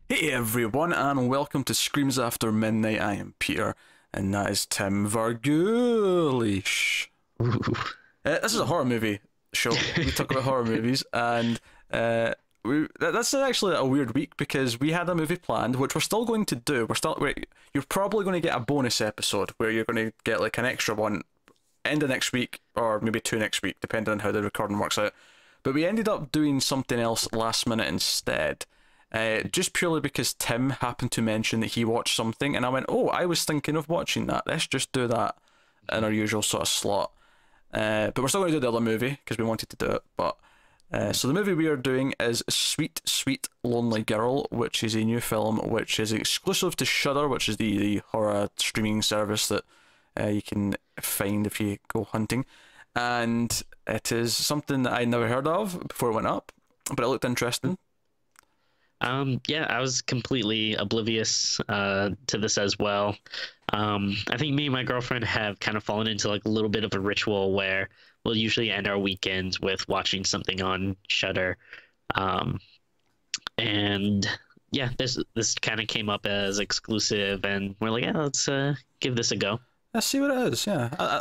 Hey everyone, and welcome to Screams After Midnight. I am Peter, and that is Tim Vargulish. Ooh. This is a horror movie show. We talk about horror movies, and that's actually a weird week because we had a movie planned, which we're still going to do. You're probably going to get a bonus episode where you're going to get like an extra one end of next week, or maybe two next week, depending on how the recording works out. But we ended up doing something else last minute instead. Just purely because Tim happened to mention that he watched something, and I went, oh, I was thinking of watching that. Let's just do that in our usual sort of slot. But we're still going to do the other movie because we wanted to do it. But so the movie we are doing is Sweet, Sweet Lonely Girl, which is a new film which is exclusive to Shudder, which is the horror streaming service that you can find if you go hunting. And it is something that I'd never heard of before it went up, but it looked interesting. Yeah, I was completely oblivious to this as well. I think me and my girlfriend have kind of fallen into like a little bit of a ritual where we'll usually end our weekends with watching something on Shudder. And yeah, this kind of came up as exclusive, and we're like, yeah, let's give this a go. Let's see what it is. Yeah,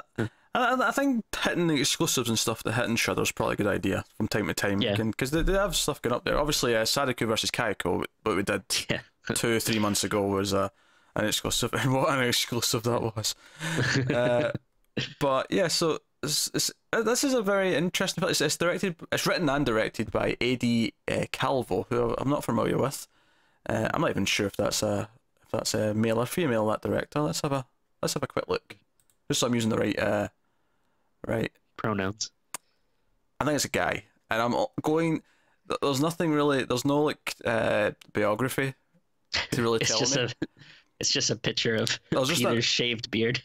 I think hitting the exclusives and stuff that hitting Shudder is probably a good idea from time to time. Yeah. Because they have stuff going up there. Obviously, Sadako versus Kaiko, what we did 2 or 3 months ago was an exclusive, and what an exclusive that was. But yeah, so this is a very interesting film. It's written and directed by A.d. Calvo, who I'm not familiar with. I'm not even sure if that's a male or female, that director. Let's have a quick look. Just so I'm using the right Pronouns. I think it's a guy, and I'm going. There's nothing really. There's no like biography to really tell me. It's just a picture of Peter's shaved beard.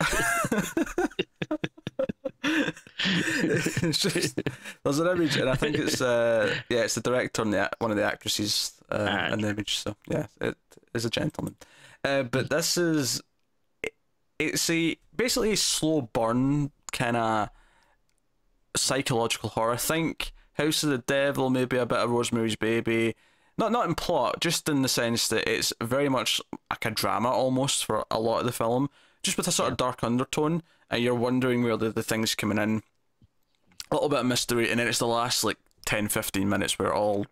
It's just, there's an image, and I think it's it's the director and one of the actresses in the image. So yeah, it is a gentleman. But this is basically a slow burn kind of psychological horror. Think House of the Devil, maybe a bit of Rosemary's Baby. Not in plot, just in the sense that it's very much like a drama almost for a lot of the film, just with a sort of dark undertone, and you're wondering where the thing's coming in. A little bit of mystery, and then it's the last like 10-15 minutes where it all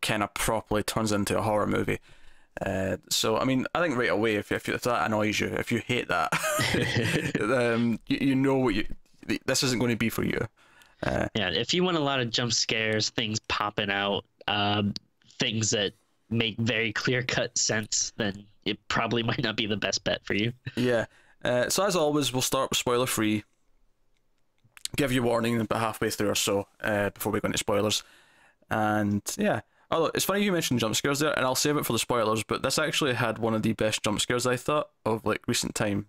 kind of properly turns into a horror movie. So I mean, I think right away, if that annoys you, if you hate that, you know this isn't going to be for you. Yeah, if you want a lot of jump scares, things popping out, things that make very clear-cut sense, then it probably might not be the best bet for you. Yeah. So as always, we'll start spoiler-free. Give you warning about halfway through or so before we go into spoilers. And yeah. Although it's funny you mentioned jump scares there, and I'll save it for the spoilers, but this actually had one of the best jump scares I thought of like recent time.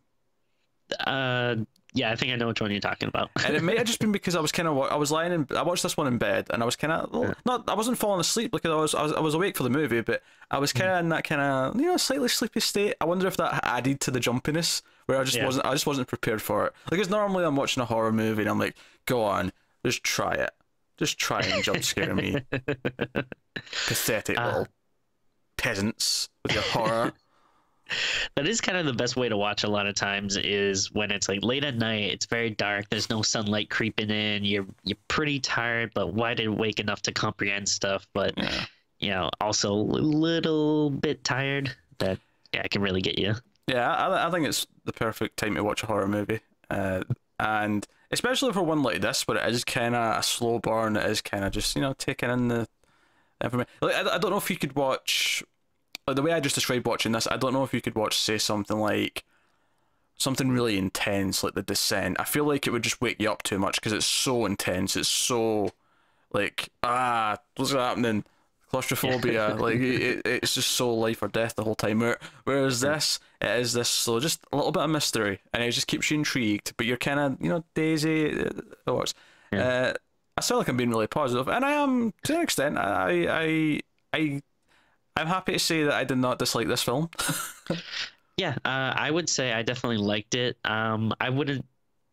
Yeah, I think I know which one you're talking about. And it may have just been because I was lying in, I watched this one in bed, and I was kind of I wasn't falling asleep because I was awake for the movie, but I was kind of in that kind of slightly sleepy state. I wonder if that added to the jumpiness where I just wasn't prepared for it. Because normally I'm watching a horror movie and I'm like, go on, just try it. Just try and jump scare me. Pathetic little peasants with your horror. That is kind of the best way to watch a lot of times, is when it's like late at night, it's very dark, there's no sunlight creeping in, you're pretty tired, but wide awake enough to comprehend stuff, but also a little bit tired. That can really get you. Yeah, I think it's the perfect time to watch a horror movie. And especially for one like this, where it is kind of a slow burn, it is kind of just, taking in the information. Like, I don't know if you could watch, like the way I just described watching this, I don't know if you could watch, say, something really intense, like The Descent. I feel like it would just wake you up too much because it's so intense. It's so, like, what's happening? Claustrophobia. Like, it's just so life or death the whole time. Whereas this, it is this slow, just a little bit of mystery, and it just keeps you intrigued, but you're kind of, daisy, it works. I sound like I'm being really positive, and I am to an extent. I'm happy to say that I did not dislike this film. Yeah, I would say I definitely liked it. I wouldn't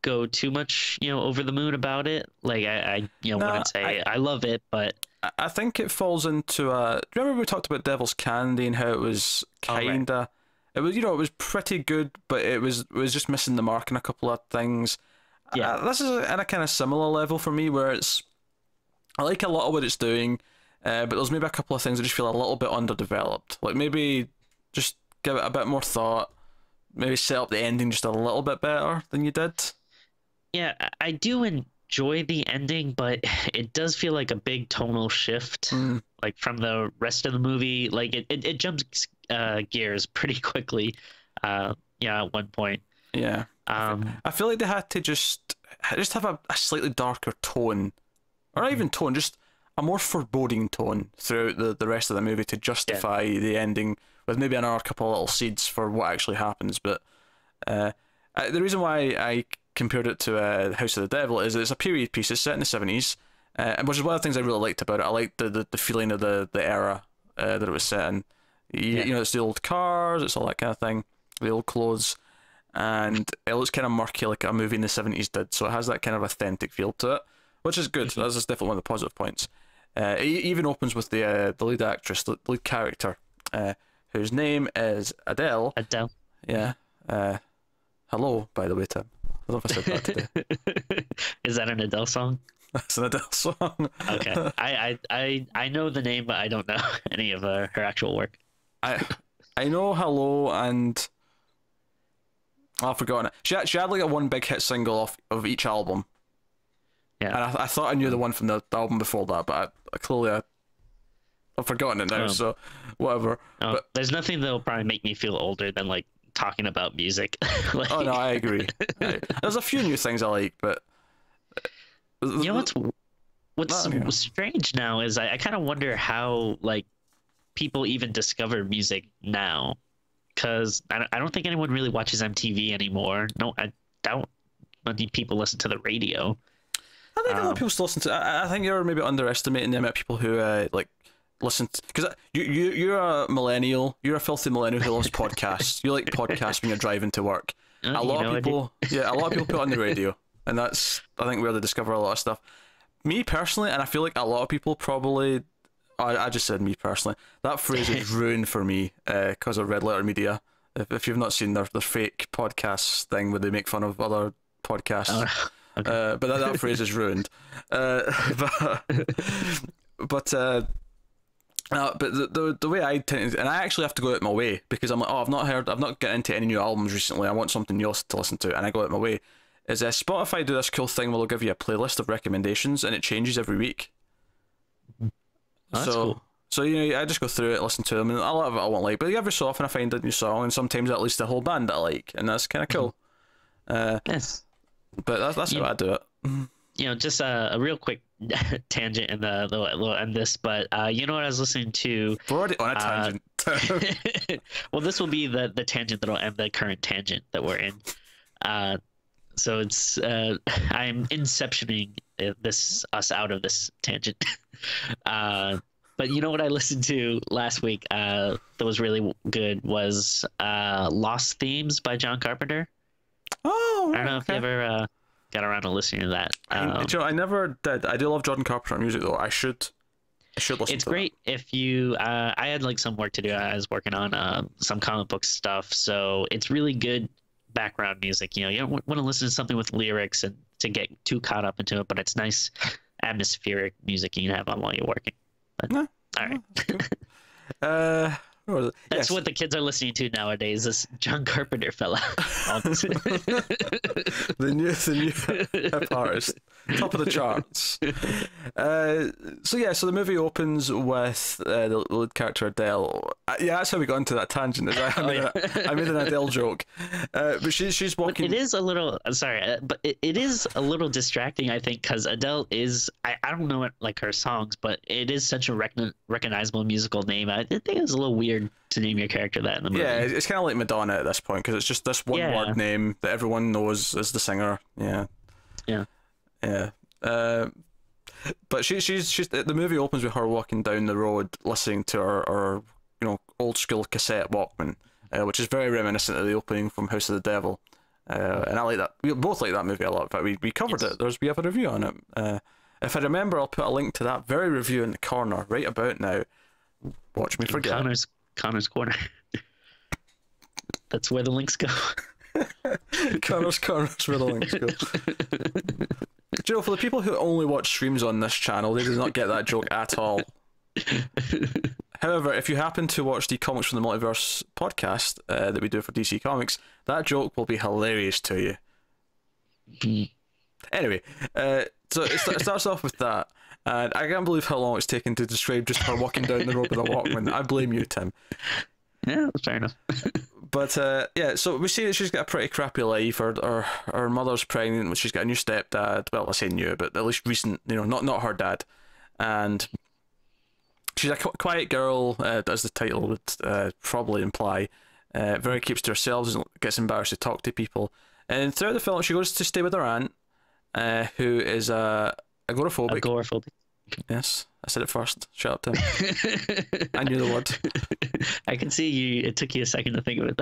go too much, over the moon about it. Like I No, wouldn't say I love it, but I think it falls into a. Do you remember we talked about Devil's Candy and how it was kinda. It was, it was pretty good, but it was just missing the mark in a couple of things. Yeah. This is at a kind of similar level for me, where I like a lot of what it's doing, but there's maybe a couple of things that just feel a little bit underdeveloped. Like maybe just give it a bit more thought, maybe set up the ending just a little bit better than you did. Yeah, I do enjoy the ending, but it does feel like a big tonal shift, like from the rest of the movie. Like it jumps gears pretty quickly. At one point. Yeah. I feel like they had to just have a slightly darker tone, or not even tone, just a more foreboding tone throughout the rest of the movie to justify the ending, with maybe another couple of little seeds for what actually happens. But the reason why I compared it to House of the Devil is it's a period piece. It's set in the 70s, which is one of the things I really liked about it. I liked the feeling of the era that it was set in. It's the old cars, it's all that kind of thing, the old clothes, and it looks kind of murky like a movie in the 70s did, so it has that kind of authentic feel to it, which is good. That's definitely one of the positive points. It even opens with the lead actress, the lead character, whose name is Adele. Adele. Yeah. Hello, by the way, Tim. I don't know if I said that today. Is that an Adele song? That's an Adele song. Okay. I know the name, but I don't know any of her actual work. I know Hello, and I've forgotten it. She had like a one big hit single of each album. Yeah. And I thought I knew the one from the album before that, but I clearly I've forgotten it now, so whatever. But there's nothing that'll probably make me feel older than like talking about music. Like... Oh no, I agree. There's a few new things I like, but you know what's strange now is I kind of wonder how like people even discover music now, because I don't think anyone really watches MTV anymore. No, I doubt many people listen to the radio. I think a lot of people still listen to. I think you're maybe underestimating the amount of people who like listen, because you're a millennial. You're a filthy millennial who loves podcasts. You like podcasts when you're driving to work. A lot of people put on the radio, and that's, I think, where they discover a lot of stuff. Me personally, and I feel like a lot of people probably. I just said me personally. That phrase is ruined for me because of Red Letter Media. If you've not seen their fake podcasts thing where they make fun of other podcasts. Okay. But that phrase is ruined. But the way I tend to, and I actually have to go out my way, because I'm like, I've not got into any new albums recently. I want something else to listen to, and I go out my way. Is Spotify do this cool thing where they'll give you a playlist of recommendations, and it changes every week. That's cool. So I just go through it, listen to them, and a lot of it I won't like, but every so often I find a new song, and sometimes at least a whole band that I like, and that's kind of cool. Yes. But that's how I do it. Just a real quick tangent in the end this, but you know what I was listening to? We're already on a tangent. Well, this will be the tangent that'll end the current tangent that we're in. So it's I'm inceptioning us out of this tangent. But you know what I listened to last week that was really good was Lost Themes by John Carpenter. Oh, I don't know if you ever got around to listening to that. I never did. I do love Jordan Carpenter music though. I should listen to it. It's great if you I had like some work to do. I was working on some comic book stuff, so it's really good background music. You don't want to listen to something with lyrics and to get too caught up into it, but it's nice atmospheric music you can have on while you're working. But, all right. That's what the kids are listening to nowadays. This John Carpenter fella. the new hip artist, top of the charts. So the movie opens with the lead character Adele. That's how we got into that tangent. I made an Adele joke, but she's walking. It is a little. I'm sorry, but it is a little distracting. I think because Adele is. I don't know like her songs, but it is such a recognizable musical name. I think it's a little weird to name your character that in the movie. Yeah, it's kind of like Madonna at this point, because it's just this one word name that everyone knows as the singer. Yeah. But she's the movie opens with her walking down the road listening to her old school cassette Walkman, which is very reminiscent of the opening from House of the Devil. And I like that. We both like that movie a lot. In fact, we covered it. We have a review on it. If I remember, I'll put a link to that very review in the corner right about now. Watch me forget. Connor's corner. That's where the links go. Connor's where the links go. Do you know, for the people who only watch streams on this channel, they do not get that joke at all. However, if you happen to watch the Comics from the Multiverse podcast that we do for DC Comics, that joke will be hilarious to you. Anyway, so it starts off with that, and I can't believe how long it's taken to describe just her walking down the road with a Walkman. I blame you, Tim. Yeah, that's fair enough. But yeah, so we see that she's got a pretty crappy life. Her mother's pregnant. She's got a new stepdad. Well, I say new, but at least recent. Not her dad. And she's a quiet girl, as the title would probably imply. Very keeps to herself. Gets embarrassed to talk to people. And throughout the film, she goes to stay with her aunt, who is agoraphobic. Agoraphobic. Yes, I said it first. Shut up, Tim. I knew the word. I can see you. It took you a second to think of it.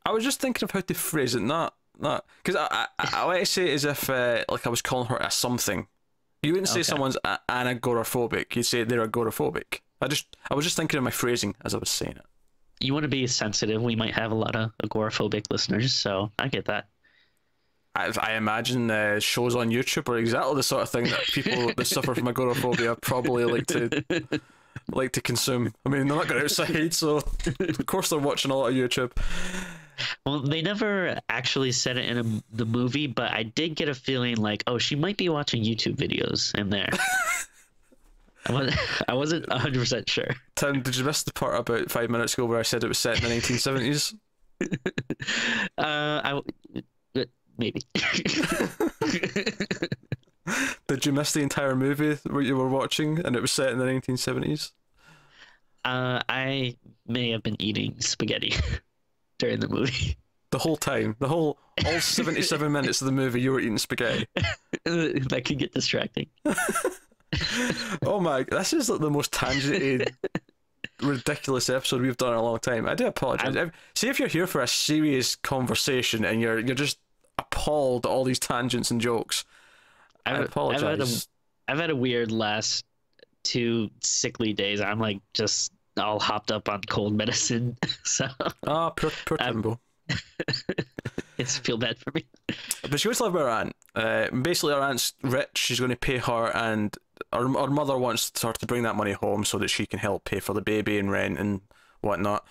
I was just thinking of how to phrase it. Not because I like to say it as if like I was calling her a something. You wouldn't say someone's an agoraphobic. You'd say they're agoraphobic. I was just thinking of my phrasing as I was saying it. You want to be sensitive. We might have a lot of agoraphobic listeners, so I get that. I imagine shows on YouTube are exactly the sort of thing that people that suffer from agoraphobia probably like to consume. I mean, they're not going outside, so of course they're watching a lot of YouTube. Well, they never actually said it in the movie, but I did get a feeling like, oh, she might be watching YouTube videos in there. I wasn't 100% sure. Tim, did you miss the part about 5 minutes ago where I said it was set in the 1970s? Maybe. Did you miss the entire movie where you were watching and it was set in the 1970s? I may have been eating spaghetti during the movie. The whole time? All 77 minutes of the movie you were eating spaghetti? That could get distracting. Oh my, this is like the most tangented, ridiculous episode we've done in a long time. I do apologize. See, if you're here for a serious conversation and you're just appalled at all these tangents and jokes, I apologize. I've had a weird last 2 sickly days. I'm like just all hopped up on cold medicine. So poor Timbo. It's feel bad for me. But she goes to live with her aunt. Basically, her aunt's rich. She's going to pay her, and her mother wants her to bring that money home so that she can help pay for the baby and rent and whatnot.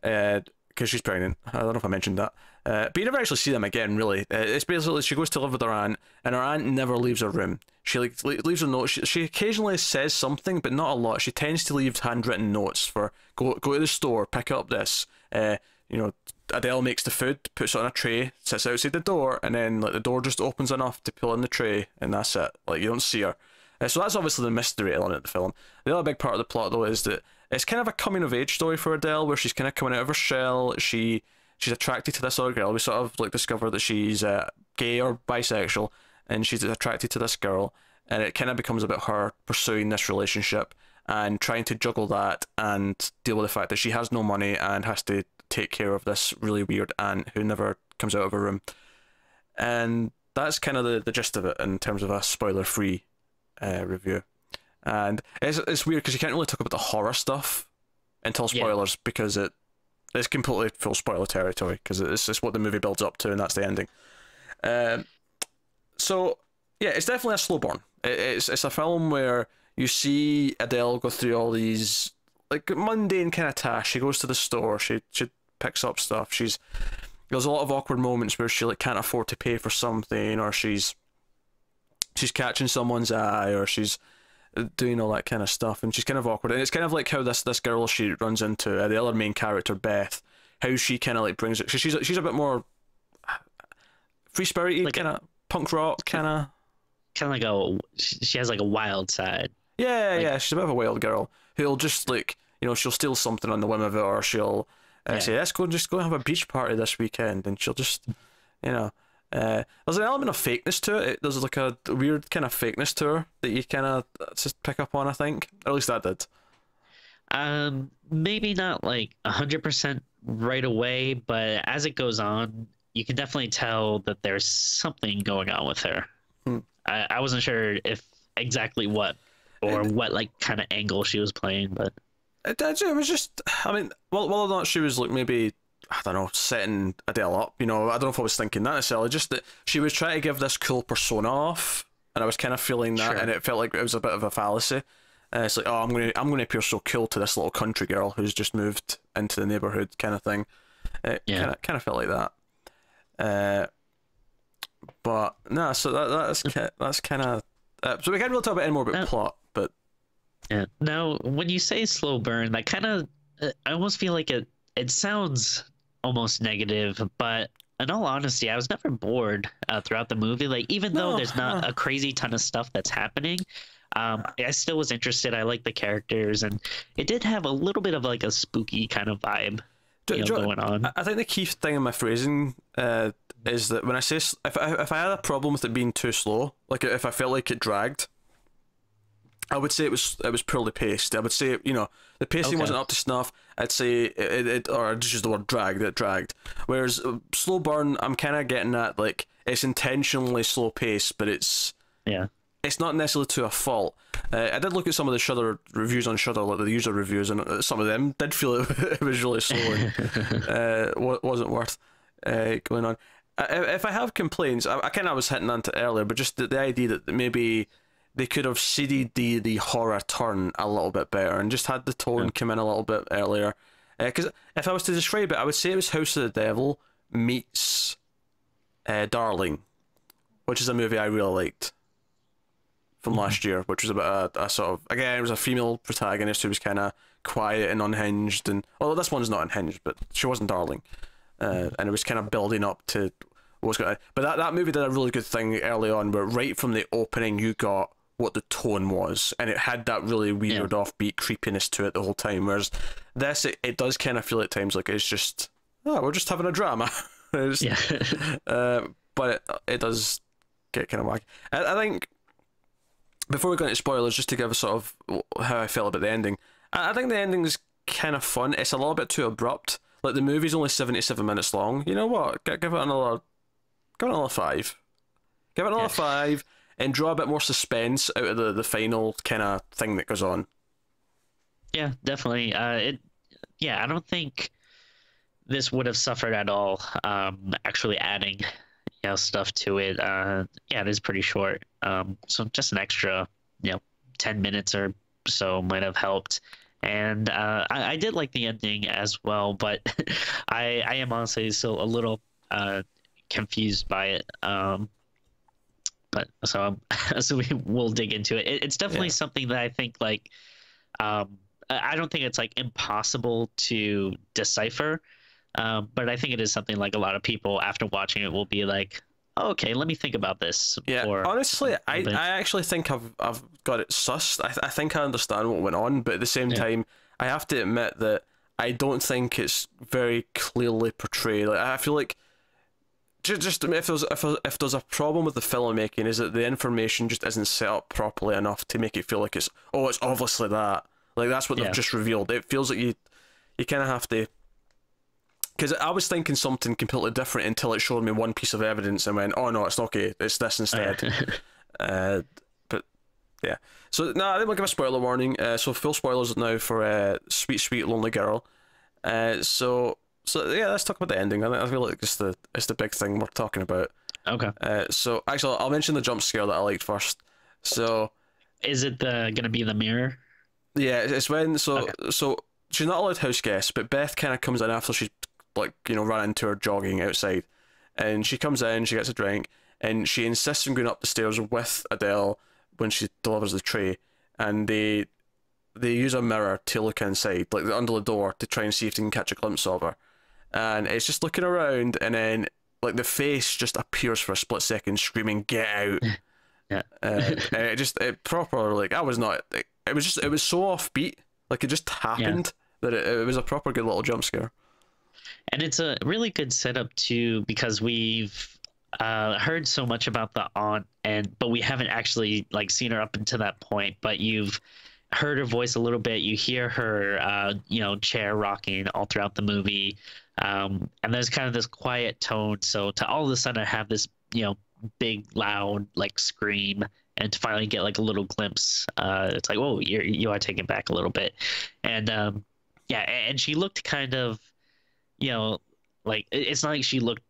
Because she's pregnant. I don't know if I mentioned that. But you never actually see them again, really. It's basically she goes to live with her aunt, and her aunt never leaves her room. She leaves a note. She occasionally says something, but not a lot. She tends to leave handwritten notes for go to the store, pick up this. A.d.a makes the food, puts it on a tray, sits outside the door, and then the door just opens enough to pull in the tray, and that's it. You don't see her. So that's obviously the mystery element of the film. The other big part of the plot, though, is that it's kind of a coming of age story for A.d.a, where she's kind of coming out of her shell. She's attracted to this other girl. We sort of discover that she's gay or bisexual, and she's attracted to this girl, and it kind of becomes about her pursuing this relationship and trying to juggle that and deal with the fact that she has no money and has to take care of this really weird aunt who never comes out of her room. And that's kind of the gist of it in terms of a spoiler-free review. And it's weird because you can't really talk about the horror stuff until spoilers, because it's completely full spoiler territory, because it's what the movie builds up to, and that's the ending. So yeah, it's definitely a slow burn. It's a film where you see A.d.a go through all these mundane kind of tasks. She goes to the store, she picks up stuff. There's a lot of awkward moments where she can't afford to pay for something, or she's catching someone's eye, or she's doing all that kind of stuff, and she's kind of awkward. And it's kind of like how this girl she runs into, the other main character, Beth, how she kind of brings it. She's a bit more free spirited, kind of punk rock, kind of she has a wild side. Yeah, she's a bit of a wild girl who'll just she'll steal something on the whim of it, or she'll say, let's go and have a beach party this weekend, and she'll just there's an element of fakeness to it. There's a weird kind of fakeness to her that you kind of just pick up on, I think, or at least I did. Maybe not 100% right away, but as it goes on, you can definitely tell that there's something going on with her. Hmm. I wasn't sure if exactly what or what like kind of angle she was playing, but it was just, I mean, whether or not she was like maybe, I don't know, setting Adele up, you know, I don't know if I was thinking that necessarily, just that she was trying to give this cool persona off, and I was kind of feeling that, Sure. and it felt like it was a bit of a fallacy. It's like, oh, I'm gonna appear so cool to this little country girl who's just moved into the neighborhood, kind of thing. It Yeah. kind of felt like that. But no, so that's kind of. So we can't really talk about any more about plot, but yeah. Now, when you say slow burn, that kind of, I almost feel like it sounds almost negative, but in all honesty, I was never bored throughout the movie. Like, even though there's not a crazy ton of stuff that's happening, I still was interested. I like the characters, and it did have a little bit of like a spooky kind of vibe going on. I think the key thing in my phrasing is that when I say if I had a problem with it being too slow, like if I felt like it dragged, I would say it was poorly paced. I would say, you know, the pacing wasn't up to snuff. I'd say it or I'd just use the word dragged. It dragged. Whereas slow burn, I'm kind of getting at like it's intentionally slow paced, but it's not necessarily to a fault. I did look at some of the Shudder reviews on Shudder, like the user reviews, and some of them did feel it was really slow and wasn't worth going on. If I have complaints, I kind of was hitting on to earlier, but just the idea that maybe they could have seeded the horror turn a little bit better and just had the tone come in a little bit earlier. Because if I was to describe it, I would say it was House of the Devil meets Darling, which is a movie I really liked from last year, which was about a sort of, again, it was a female protagonist who was kind of quiet and unhinged, and although this one's not unhinged, but she wasn't Darling, and it was kind of building up to what was going to, but that movie did a really good thing early on, where right from the opening you got what the tone was, and it had that really weird offbeat creepiness to it the whole time, whereas this, it does kind of feel at times like it's just, oh, we're just having a drama. But it does get kind of wacky. I think before we go into spoilers, just to give a sort of how I felt about the ending, I think the ending is kind of fun. It's a little bit too abrupt. Like, the movie's only 77 minutes long. You know what? Give it another 5. Give it another 5 and draw a bit more suspense out of the final kind of thing that goes on. Yeah, definitely. I don't think this would have suffered at all. Actually adding stuff to it. It is pretty short. So just an extra 10 minutes or so might have helped. And I did like the ending as well, but I am honestly still a little confused by it. But so we will dig into it. It's definitely something that I think like I don't think it's like impossible to decipher. But I think it is something like a lot of people after watching it will be like, oh, okay, let me think about this. Yeah, honestly, I actually think I've got it sussed. I think I understand what went on, but at the same time, I have to admit that I don't think it's very clearly portrayed. Like, I feel like just if there's a problem with the filmmaking, is that the information just isn't set up properly enough to make it feel like it's obviously that. Like, that's what they've just revealed. It feels like you kind of have to. Because I was thinking something completely different until it showed me one piece of evidence and went, oh no, it's not okay, it's this instead. But yeah. So no, I think we'll give a spoiler warning. So full spoilers now for Sweet Sweet Lonely Girl. So yeah, let's talk about the ending. I feel like it's the big thing we're talking about. Okay. So actually, I'll mention the jump scare that I liked first. So is it gonna be the mirror? Yeah, it's when so she's not allowed house guests, but Beth kind of comes in after she's run into her jogging outside, and she comes in, she gets a drink, and she insists on going up the stairs with Adele when she delivers the tray, and they use a mirror to look inside, like under the door, to try and see if they can catch a glimpse of her, and it's just looking around, and then like the face just appears for a split second, screaming, "Get out!" And it proper, like, I was not. It was so offbeat, like it just happened that it was a proper good little jump scare. And it's a really good setup too, because we've heard so much about the aunt, but we haven't actually like seen her up until that point. But you've heard her voice a little bit. You hear her, chair rocking all throughout the movie. And there's kind of this quiet tone. So to all of a sudden have this, big, loud, like scream, and to finally get like a little glimpse, it's like, whoa, you are taken back a little bit. And and she looked kind of, like it's not like she looked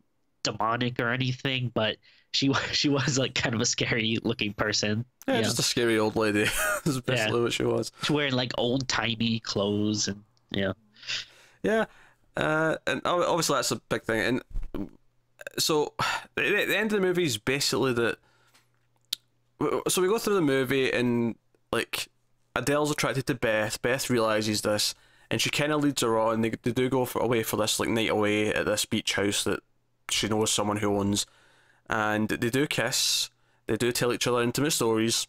demonic or anything, but she was like kind of a scary looking person. Yeah, just a scary old lady. That's basically what she was. She's wearing like old timey clothes and yeah, and obviously that's a big thing. And so the end of the movie is basically that. So we go through the movie and like Adele's attracted to Beth. Beth realizes this, and she kind of leads her on. They do go away for this like night away at this beach house that she knows someone who owns, and they do kiss. They do tell each other intimate stories,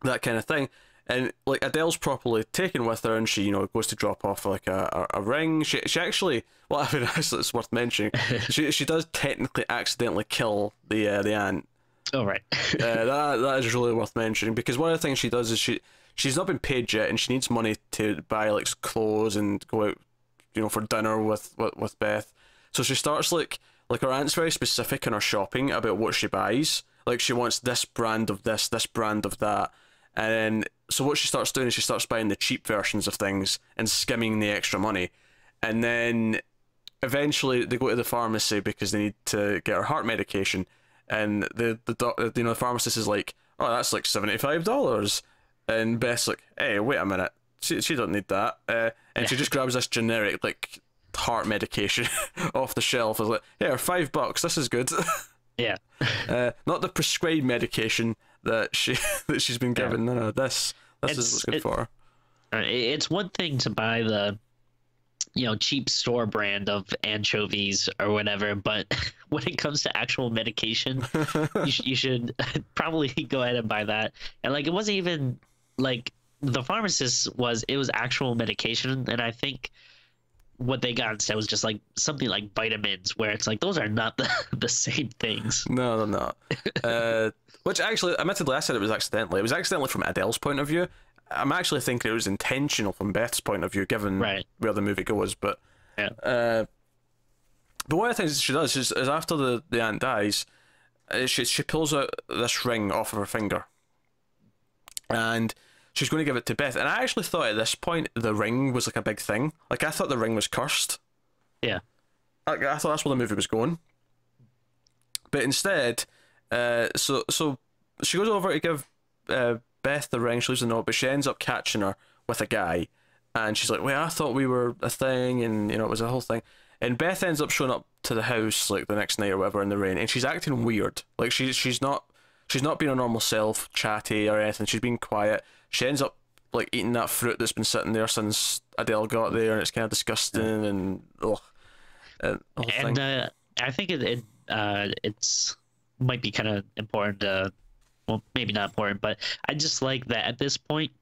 that kind of thing. And like Adele's properly taken with her, and she goes to drop off like a ring. She actually, well, I mean, it's worth mentioning. she does technically accidentally kill the aunt. Oh right. That is really worth mentioning, because one of the things she does is she's not been paid yet, and she needs money to buy like clothes and go out, for dinner with Beth. So she starts like her aunt's very specific in her shopping about what she buys. Like she wants this brand of this brand of that, and then so what she starts doing is she starts buying the cheap versions of things and skimming the extra money, and then eventually they go to the pharmacy because they need to get her heart medication. And the pharmacist is like, oh, that's like $75, and Beth's like, hey, wait a minute, she don't need that, and she just grabs this generic like heart medication off the shelf. Is like, yeah, $5, this is good. Yeah. Not the prescribed medication that she's been given. No, this is what's good for her. It's one thing to buy the cheap store brand of anchovies or whatever, but when it comes to actual medication, you should probably go ahead and buy that. And like, it wasn't even like the pharmacist it was actual medication, and I think what they got instead was just like something like vitamins, where it's like those are not the same things. No, they're not. Which actually, admittedly, I said it was accidentally. It was accidentally from Adele's point of view. I'm actually thinking it was intentional from Beth's point of view, given where the movie goes. But but one of the things she does is after the aunt dies, she pulls out this ring off of her finger, and she's going to give it to Beth. And I actually thought at this point the ring was like a big thing. Like I thought the ring was cursed. Yeah, I thought that's where the movie was going. But instead, so she goes over to give Beth the ring. She leaves a note, but she ends up catching her with a guy, and she's like, wait, I thought we were a thing, and it was a whole thing. And Beth ends up showing up to the house like the next night or whatever in the rain, and she's acting weird. Like she's not being her normal self, chatty or anything. She's being quiet. She ends up like eating that fruit that's been sitting there since Adele got there, and it's kind of disgusting and ugh. And the whole thing. I think it's might be kind of important. Well, maybe not important, but I just like that at this point,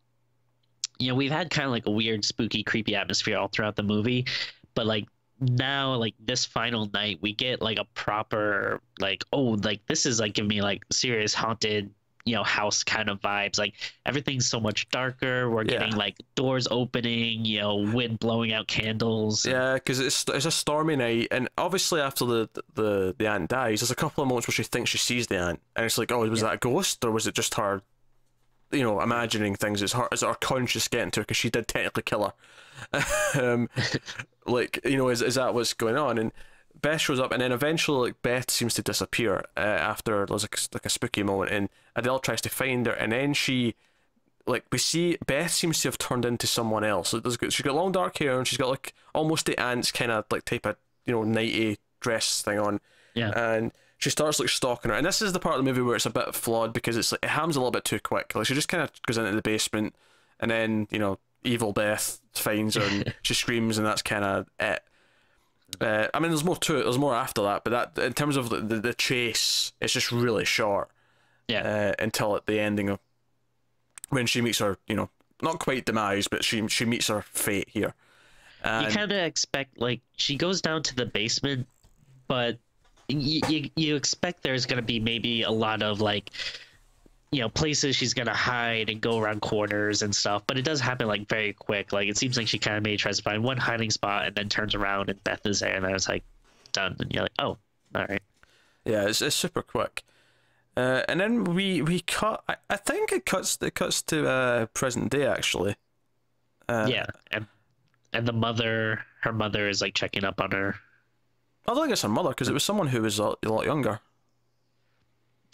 we've had kind of like a weird, spooky, creepy atmosphere all throughout the movie, but like now, like this final night, we get like a proper like, oh, like this is like giving me like serious haunted, house kind of vibes. Like everything's so much darker. We're getting like doors opening, wind blowing out candles. Yeah, because it's a stormy night, and obviously after the aunt dies, there's a couple of moments where she thinks she sees the aunt, and it's like, oh, was that a ghost, or was it just her, imagining things? Is it her conscious getting to her, because she did technically kill her. Like, is that what's going on? And Beth shows up, and then eventually like Beth seems to disappear after there's like a spooky moment, and Adele tries to find her, and then we see Beth seems to have turned into someone else. She's got long dark hair, and she's got like almost the aunt's kind of like type of nighty dress thing on, and she starts like stalking her. And this is the part of the movie where it's a bit flawed, because it's like it happens a little bit too quick. Like she just kind of goes into the basement, and then evil Beth finds her and she screams, and that's kind of it. I mean, there's more to it. There's more after that, but that in terms of the chase, it's just really short. Yeah. Until at the ending of when she meets her, not quite demise, but she meets her fate here. You kind of expect like she goes down to the basement, but you expect there's gonna be maybe a lot of like places she's gonna hide and go around corners and stuff. But it does happen like very quick. Like it seems like she kind of maybe tries to find one hiding spot and then turns around and Beth is there, and then it's like done. And you're like, oh, all right. Yeah, it's super quick. And then we cut. I think it cuts to present day actually. Yeah, and the her mother is like checking up on her. I don't think it's her mother because it was someone who was a lot younger.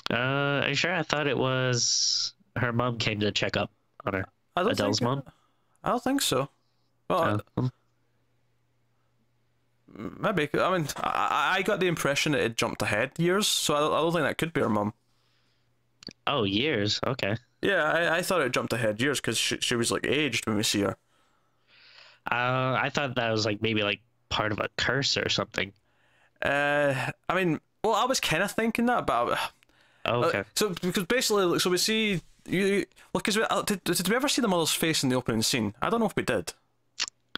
Are you sure? I thought it was her mom came to check up on her. Adele's mom? I don't think so. Well, maybe. I mean, I got the impression that it jumped ahead years, so I don't think that could be her mom. Oh, years. Okay. Yeah, I thought it jumped ahead years because she was like aged when we see her. I thought that was like maybe like part of a curse or something. I mean, well, I was kind of thinking that, but okay. So because basically, so we see you. Well, because did we ever see the mother's face in the opening scene? I don't know if we did.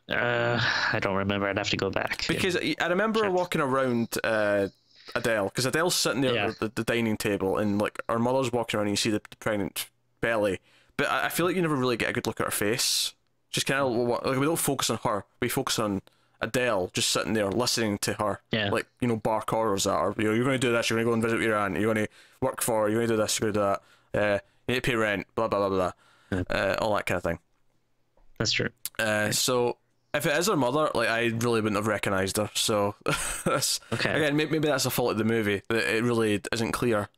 I don't remember. I'd have to go back. Because I remember walking around Adele, because Adele's sitting there at the dining table, and like her mother's walking around, and you see the pregnant belly. But I feel like you never really get a good look at her face. Just kind of like we don't focus on her. We focus on Adele just sitting there listening to her, like bark orders at her. You're going to do this. You're going to go and visit your aunt. You're going to work for her. You're going to do this. You're going to do that. You need to pay rent. Blah blah blah blah. All that kind of thing. That's true. So if it is her mother, like I really wouldn't have recognized her. So that's okay. Again, maybe that's a fault of the movie. That it really isn't clear.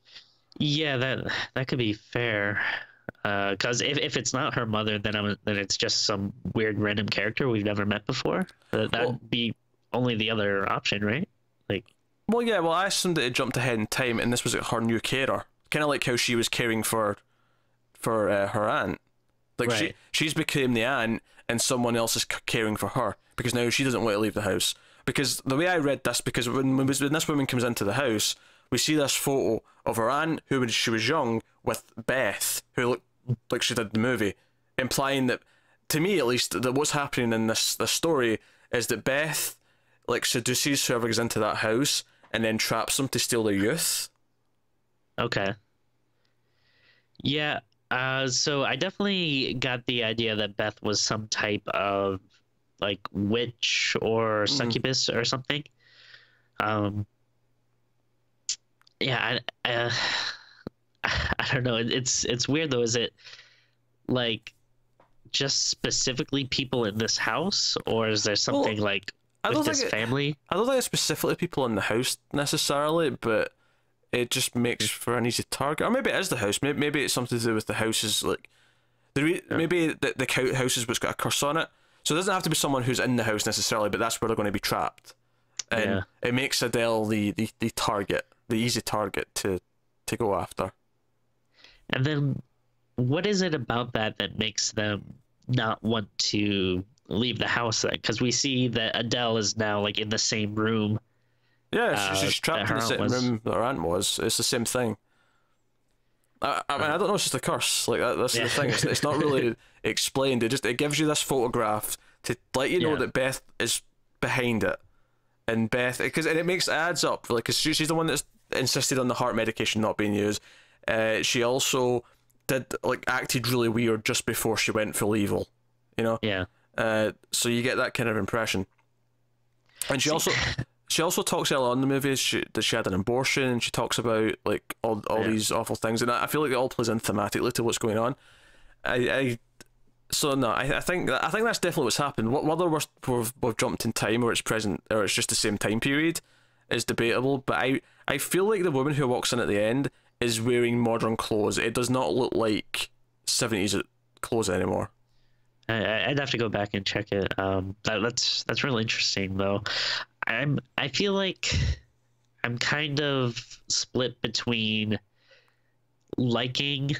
Yeah, that could be fair. Because if it's not her mother, then it's just some weird random character we've never met before. That'd be only the other option, right? Like, well, I assumed that it jumped ahead in time, and this was her new carer, kind of like how she was caring for her aunt. Like right. she's became the aunt, and someone else is caring for her because now she doesn't want to leave the house. Because the way I read this, because when this woman comes into the house, we see this photo of her aunt who when she was young with Beth, who looked like she did in the movie, implying that, to me at least, that what's happening in this story is that Beth like seduces whoever goes into that house and then traps them to steal their youth. Okay. Yeah. So I definitely got the idea that Beth was some type of like witch or succubus or something. Yeah. I don't know. It's weird though. Is it like just specifically people in this house, or is there something like with this family? I don't think it's specifically people in the house necessarily, but it just makes for an easy target. Or maybe it is the house. Maybe it's something to do with the houses. Like maybe the house is what's got a curse on it. So it doesn't have to be someone who's in the house necessarily, but that's where they're going to be trapped. And it makes Adele the target, the easy target to go after. And then what is it about that makes them not want to leave the house then? Because we see that Adele is now like in the same room. Yeah, she's trapped in the same room that her aunt was. It's the same thing. I mean, I don't know, it's just a curse. Like that's the thing. It's not really explained. It gives you this photograph to let you know that Beth is behind it. And Beth, because it adds up, like, because she's the one that's insisted on the heart medication not being used. She also acted really weird just before she went full evil, Yeah. So you get that kind of impression. And she also talks early on in the movie that she had an abortion, and she talks about like all these awful things, and I feel like it all plays in thematically to what's going on. I think that's definitely what's happened. Whether we've jumped in time or it's present or it's just the same time period is debatable. But I feel like the woman who walks in at the end is wearing modern clothes. It does not look like 70s clothes anymore. I'd have to go back and check it. That's really interesting though. I feel like I'm kind of split between liking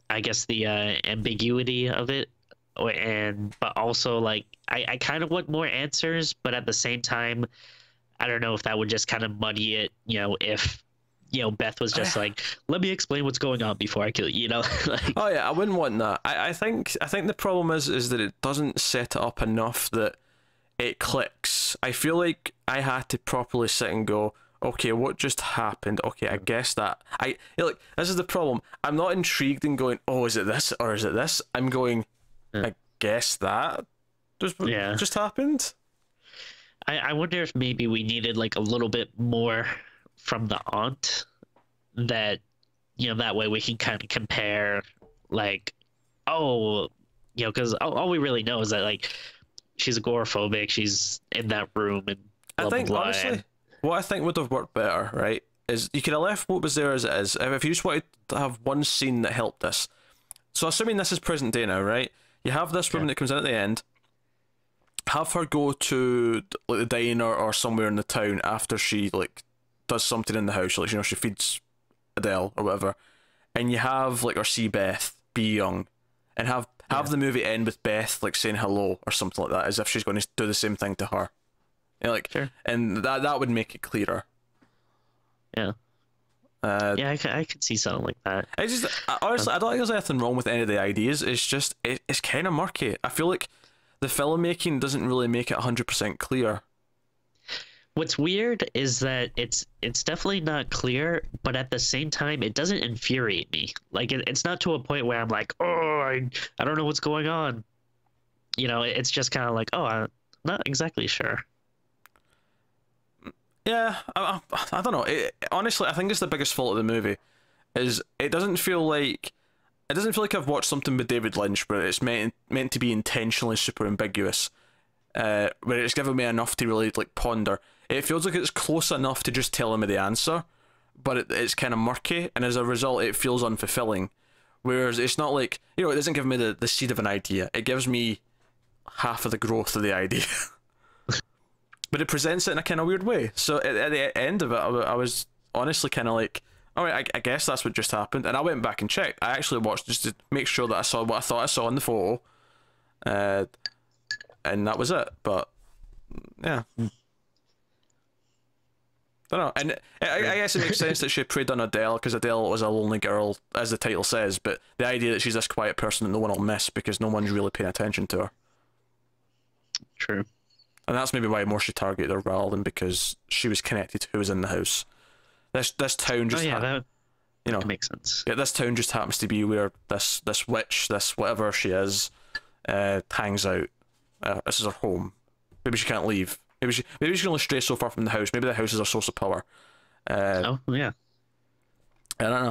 I guess the ambiguity of it, but also like I kind of want more answers, but at the same time I don't know if that would just kind of muddy it, if Beth was just like, let me explain what's going on before I kill you, like, oh yeah, I wouldn't want that. I think the problem is that it doesn't set it up enough that it clicks. I feel like I had to properly sit and go, okay, what just happened? Okay, I guess that look, this is the problem. I'm not intrigued and going, oh, is it this or is it this? I'm going, I guess that just happened. I wonder if maybe we needed like a little bit more from the aunt, that that way we can kind of compare, like, oh, because all we really know is that, like, she's agoraphobic, she's in that room, and blah, I think blah, blah, honestly, what I think would have worked better, right, is you could have left what was there as it is. If you just wanted to have one scene that helped this. So assuming this is present day now, right? You have this woman that comes in at the end. Have her go to like the diner or somewhere in the town after she like does something in the house, like she feeds Adele or whatever, and you have like her see Beth be young, and have the movie end with Beth like saying hello or something like that, as if she's going to do the same thing to her. Like, sure. And that would make it clearer. Yeah. I could see something like that. I just honestly, I don't think there's anything wrong with any of the ideas. It's just it's kind of murky. I feel like the filmmaking doesn't really make it 100% clear. What's weird is that it's definitely not clear, but at the same time, it doesn't infuriate me. Like, it's not to a point where I'm like, oh, I don't know what's going on. It's just kind of like, oh, I'm not exactly sure. Yeah, I don't know. Honestly, I think it's the biggest fault of the movie, is it doesn't feel like I've watched something with David Lynch where it's meant to be intentionally super ambiguous, where it's given me enough to really like ponder. It feels like it's close enough to just telling me the answer, but it's kind of murky, and as a result, it feels unfulfilling. Whereas it's not like, it doesn't give me the seed of an idea. It gives me half of the growth of the idea. But it presents it in a kind of weird way. So at the end of it, I was honestly kind of like, all right, I guess that's what just happened. And I went back and checked. I actually watched just to make sure that I saw what I thought I saw in the photo. And that was it. But, yeah. Don't know. And I guess it makes sense that she preyed on Adele, because Adele was a lonely girl, as the title says. But the idea that she's this quiet person that no one will miss because no one's really paying attention to her. True. And that's maybe why more she targeted her, rather than because she was connected to who was in the house. This town just that makes sense. Yeah, this town just happens to be where this witch, this whatever she is, hangs out. This is her home. Maybe she can't leave. Maybe she can only stray so far from the house. Maybe the house is her source of power. Oh yeah. I don't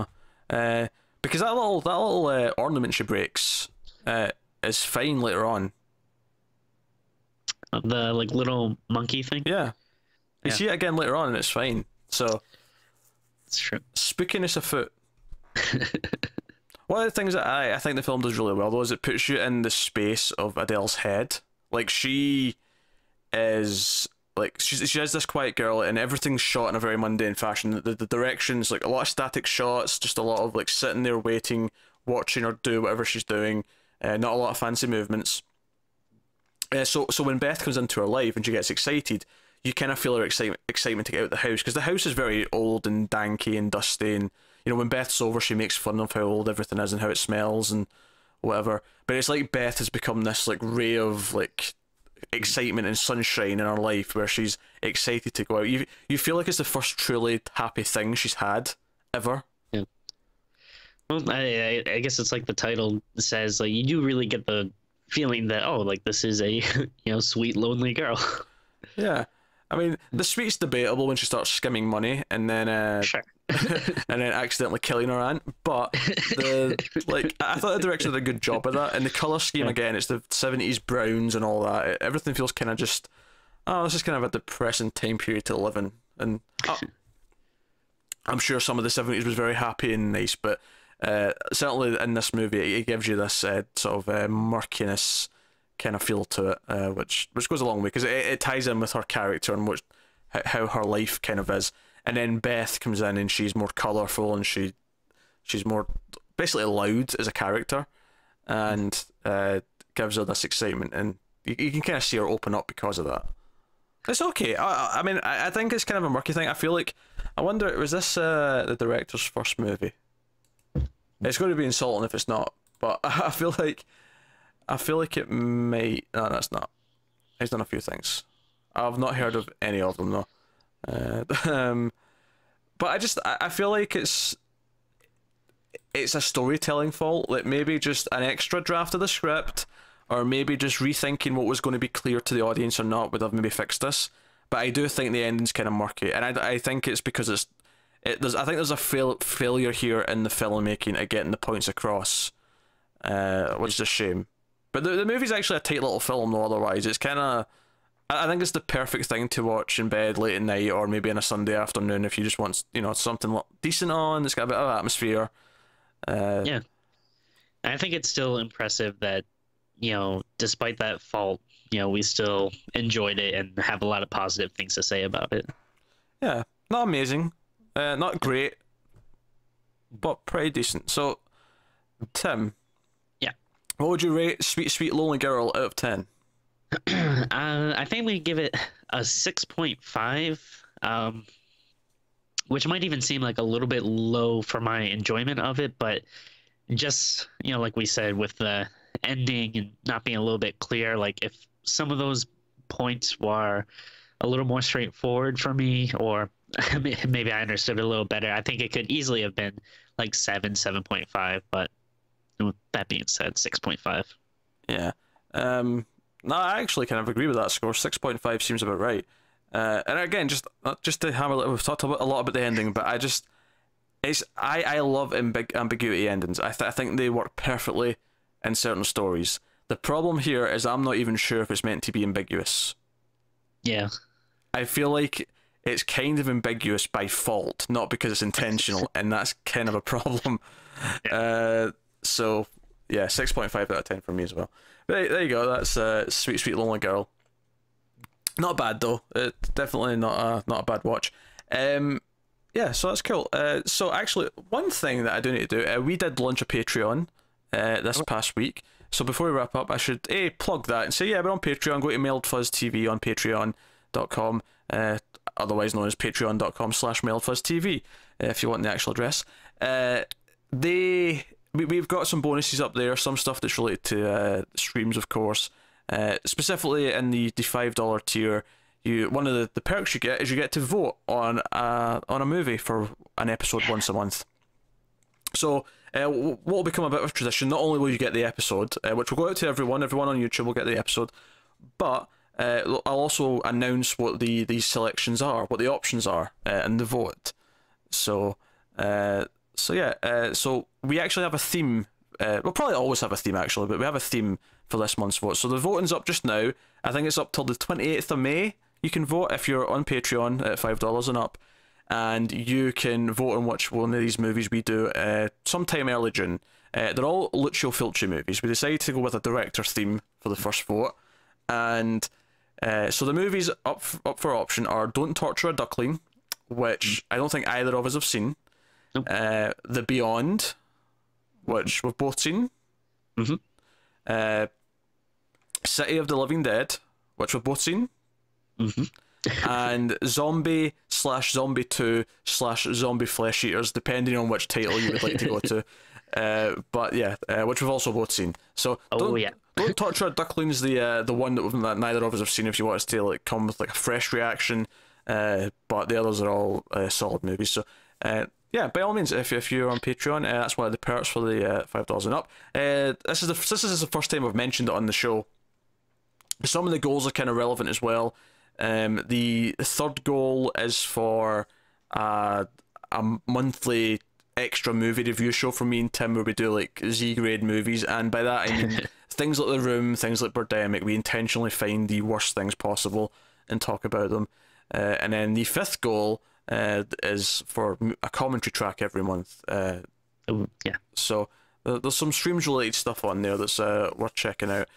know. Because that little ornament she breaks is fine later on. The like little monkey thing. Yeah. You see it again later on, and it's fine. So. It's true. Spookiness afoot. One of the things that I think the film does really well, though, is it puts you in the space of Adele's head. Like, she is like she is this quiet girl, and everything's shot in a very mundane fashion. The directions, like a lot of static shots, just a lot of like sitting there waiting, watching her do whatever she's doing. Not a lot of fancy movements. So when Beth comes into her life and she gets excited, you kind of feel her excitement to get out of the house, because the house is very old and danky and dusty, and when Beth's over, she makes fun of how old everything is and how it smells and whatever. But it's like Beth has become this like ray of like excitement and sunshine in her life, where she's excited to go out. You feel like it's the first truly happy thing she's had ever. Yeah. Well, I guess it's like the title says, like, you do really get the feeling that, oh, like, this is a sweet lonely girl. Yeah. I mean, the sweet's debatable when she starts skimming money and then Sure. and then accidentally killing her aunt. But I thought the director did a good job of that. And the colour scheme, again, it's the 70s browns and all that. Everything feels kind of just, this is kind of a depressing time period to live in. And I'm sure some of the 70s was very happy and nice, but certainly in this movie, it gives you this sort of murkiness kind of feel to it, which goes a long way, because it ties in with her character and how her life kind of is. And then Beth comes in and she's more colourful and she's more basically loud as a character, and gives her this excitement, and you can kind of see her open up because of that. It's okay. I mean, I think it's kind of a murky thing. I wonder, was this the director's first movie? It's going to be insulting if it's not, but I feel like it might. No, it's not. He's done a few things. I've not heard of any of them though. Um, but I feel like it's a storytelling fault. Like maybe just an extra draft of the script, or maybe just rethinking what was going to be clear to the audience or not would have maybe fixed this. But I do think the ending's kind of murky, and I think it's because I think there's a failure here in the filmmaking at getting the points across, which is a shame. But the movie's actually a tight little film, though. Otherwise, it's kind of, I think it's the perfect thing to watch in bed late at night, or maybe on a Sunday afternoon if you just want, something decent on. It's got a bit of atmosphere. Yeah, I think it's still impressive that, despite that fault, we still enjoyed it and have a lot of positive things to say about it. Yeah, not amazing, not great, but pretty decent. So, Tim. Yeah. What would you rate Sweet Sweet Lonely Girl out of 10? I think we give it a 6.5, which might even seem like a little bit low for my enjoyment of it, but just, like we said, with the ending and not being a little bit clear, like if some of those points were a little more straightforward for me, or maybe I understood it a little better, I think it could easily have been like 7.5, but with that being said, 6.5. Yeah. No, I actually kind of agree with that score. 6.5 seems about right. And again, just to hammer, we've talked a lot about the ending, but I love ambiguity endings. I think they work perfectly in certain stories. The problem here is I'm not even sure if it's meant to be ambiguous. Yeah. I feel like it's kind of ambiguous by fault, not because it's intentional, and that's kind of a problem. Yeah. So, yeah, 6.5 out of 10 for me as well. But there you go, that's Sweet Sweet Lonely Girl. Not bad, though. It's definitely not a bad watch. Yeah, so that's cool. So actually, one thing that I do need to do, we did launch a Patreon this past week. So before we wrap up, I should plug that and say, yeah, we're on Patreon. Go to Mildfuzz TV on patreon.com, otherwise known as patreon.com/MildfuzzTV, if you want the actual address. We've got some bonuses up there, some stuff that's related to streams, of course. Specifically in the $5 tier, one of the perks you get is you get to vote on a movie for an episode once a month. So what will become a bit of a tradition, not only will you get the episode, which will go out to everyone on YouTube will get the episode, but I'll also announce what these selections are, what the options are, and the vote. So we actually have a theme. We'll probably always have a theme, actually, but we have a theme for this month's vote. So the voting's up just now. I think it's up till the 28th of May. You can vote if you're on Patreon at $5 and up, and you can vote on which one of these movies we do sometime early June. They're all Lucio Fulci movies. We decided to go with a director theme for the first vote, and so the movies up for option are Don't Torture a Duckling, which I don't think either of us have seen. Nope. The Beyond, which we've both seen. Mm-hmm. City of the Living Dead, which we've both seen. Mm-hmm. And Zombie/Zombie 2/Zombie Flesh Eaters, depending on which title you would like to go to. But yeah, which we've also both seen. So Don't Torture a Duckling is the one that neither of us have seen. If you want us to come with a fresh reaction, but the others are all solid movies. So yeah, by all means, if you're on Patreon, that's one of the perks for the $5 and up. This is the first time I've mentioned it on the show. Some of the goals are kind of relevant as well. The third goal is for a monthly extra movie review show for me and Tim, where we do Z-grade movies, and by that I mean things like The Room, things like Birdemic. We intentionally find the worst things possible and talk about them. And then the fifth goal is for a commentary track every month. Yeah. So there's some streams related stuff on there that's worth checking out.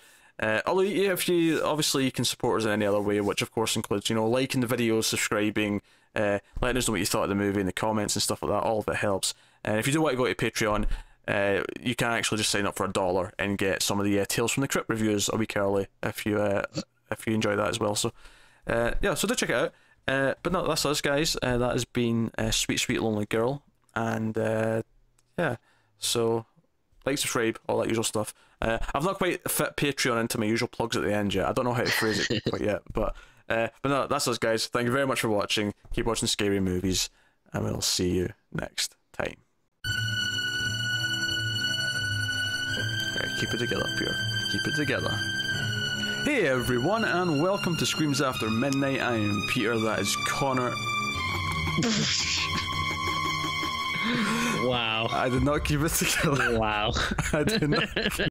Although if you can support us in any other way, which of course includes liking the videos, subscribing, letting us know what you thought of the movie in the comments and stuff like that. All of it helps. And if you do want to go to Patreon, you can actually just sign up for $1 and get some of the Tales from the Crypt reviews a week early if you enjoy that as well. So yeah, so do check it out. But no, that's us, guys. That has been Sweet Sweet Lonely Girl, and yeah, so subscribe, all that usual stuff. I've not quite fit Patreon into my usual plugs at the end yet. I don't know how to phrase it quite yet, but But no, that's us, guys. Thank you very much for watching. Keep watching scary movies, and we'll see you next time. Keep it together, Pierre. Keep it together. Hey everyone, and welcome to Screams After Midnight. I am Peter, that is Connor. Wow. I did not keep it together. Wow. I did not.